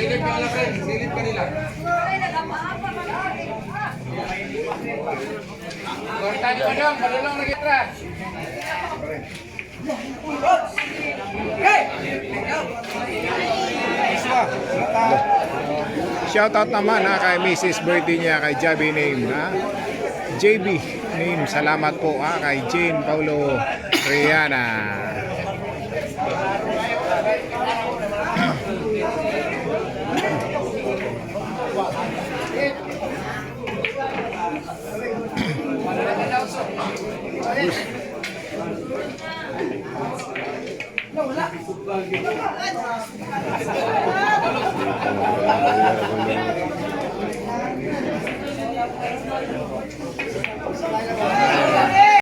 Silip ka lang, silip ka nila. Kortan mo dong, malulong na kita. Shoutout naman kay Mrs. Birthday niya, kay Javi Name. JB Name, salamat po kay Jane Paulo Rihanna.